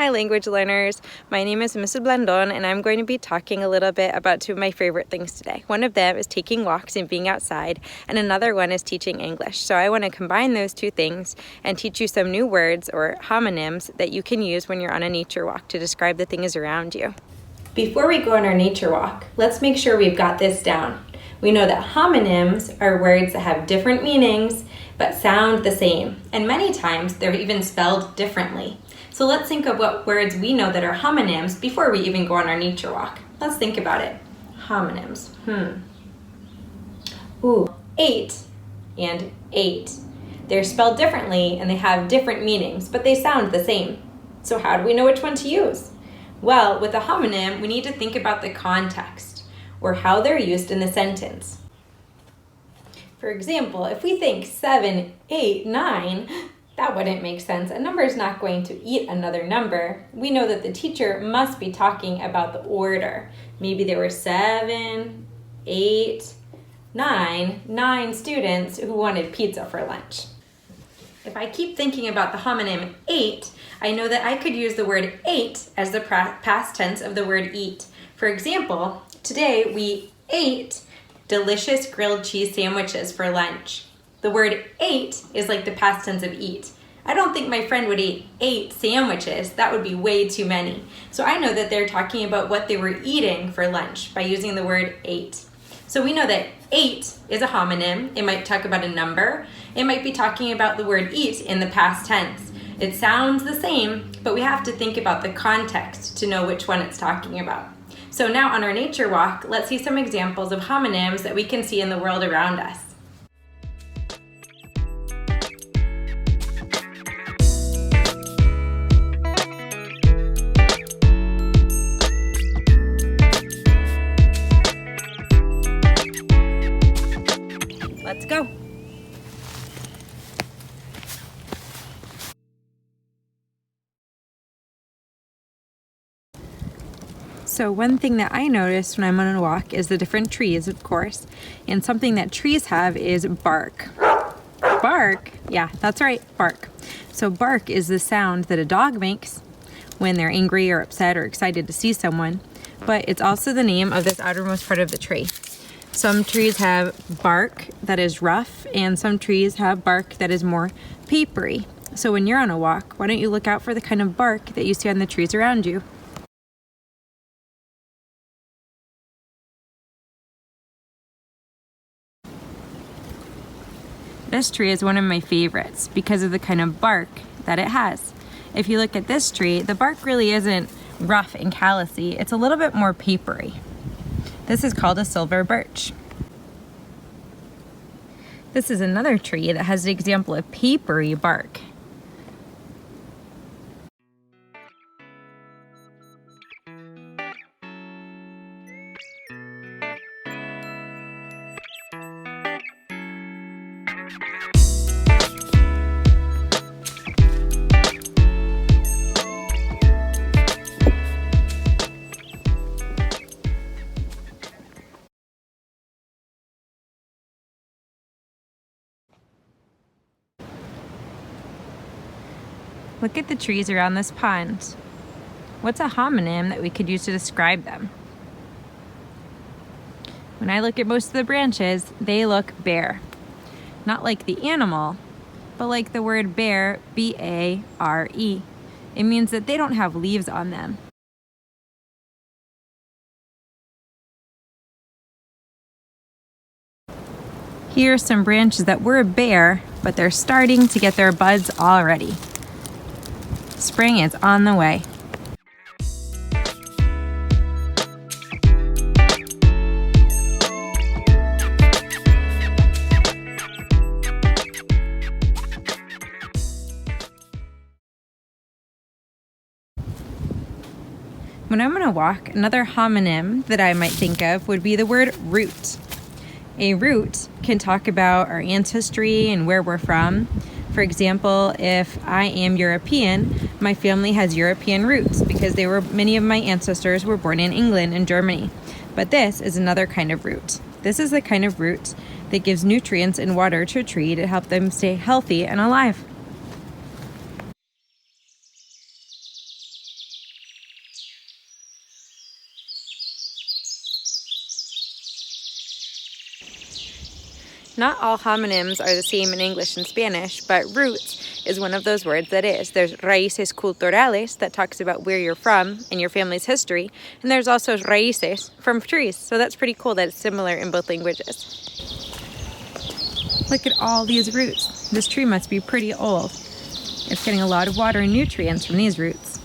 Hi language learners, my name is Mrs. Blandon and I'm going to be talking a little bit about two of my favorite things today. One of them is taking walks and being outside, and another one is teaching English. So I want to combine those two things and teach you some new words or homonyms that you can use when you're on a nature walk to describe the things around you. Before we go on our nature walk, let's make sure we've got this down. We know that homonyms are words that have different meanings but sound the same, and many times they're even spelled differently. So let's think of what words we know that are homonyms before we even go on our nature walk. Let's think about it. Homonyms. Ate and ate. They're spelled differently and they have different meanings, but they sound the same. So how do we know which one to use? Well, with a homonym, we need to think about the context or how they're used in the sentence. For example, if we think 7, 8, 9, that wouldn't make sense. A number is not going to eat another number. We know that the teacher must be talking about the order. Maybe there were 7, 8, 9 students who wanted pizza for lunch. If I keep thinking about the homonym ate, I know that I could use the word ate as the past tense of the word eat. For example, today we ate delicious grilled cheese sandwiches for lunch. The word ate is like the past tense of eat. I don't think my friend would eat 8 sandwiches. That would be way too many. So I know that they're talking about what they were eating for lunch by using the word ate. So we know that ate is a homonym. It might talk about a number. It might be talking about the word eat in the past tense. It sounds the same, but we have to think about the context to know which one it's talking about. So now on our nature walk, let's see some examples of homonyms that we can see in the world around us. Let's go. So one thing that I noticed when I'm on a walk is the different trees, of course, and something that trees have is bark. Bark? Yeah, that's right, bark. So bark is the sound that a dog makes when they're angry or upset or excited to see someone, but it's also the name of this outermost part of the tree. Some trees have bark that is rough, and some trees have bark that is more papery. So when you're on a walk, why don't you look out for the kind of bark that you see on the trees around you? This tree is one of my favorites because of the kind of bark that it has. If you look at this tree, the bark really isn't rough and callousy. It's a little bit more papery. This is called a silver birch. This is another tree that has an example of papery bark. Look at the trees around this pond. What's a homonym that we could use to describe them? When I look at most of the branches, they look bare. Not like the animal, but like the word bare, B-A-R-E. It means that they don't have leaves on them. Here are some branches that were bare, but they're starting to get their buds already. Spring is on the way. When I'm on a walk, another homonym that I might think of would be the word root. A root can talk about our ancestry and where we're from. For example, if I am European, my family has European roots because many of my ancestors were born in England and Germany. But this is another kind of root. This is the kind of root that gives nutrients and water to a tree to help them stay healthy and alive. Not all homonyms are the same in English and Spanish, but roots is one of those words that is. There's raíces culturales that talks about where you're from and your family's history, and there's also raíces from trees, so that's pretty cool that it's similar in both languages. Look at all these roots. This tree must be pretty old. It's getting a lot of water and nutrients from these roots.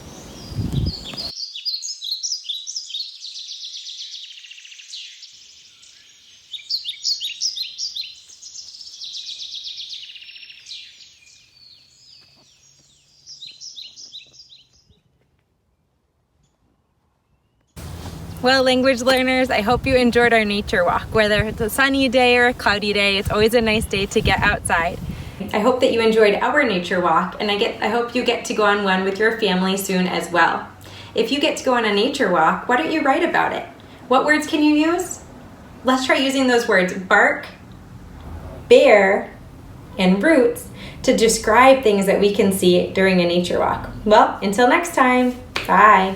Well, language learners, I hope you enjoyed our nature walk. Whether it's a sunny day or a cloudy day, it's always a nice day to get outside. I hope that you enjoyed our nature walk, and I hope you get to go on one with your family soon as well. If you get to go on a nature walk, why don't you write about it? What words can you use? Let's try using those words bark, bear, and roots to describe things that we can see during a nature walk. Well, until next time, bye.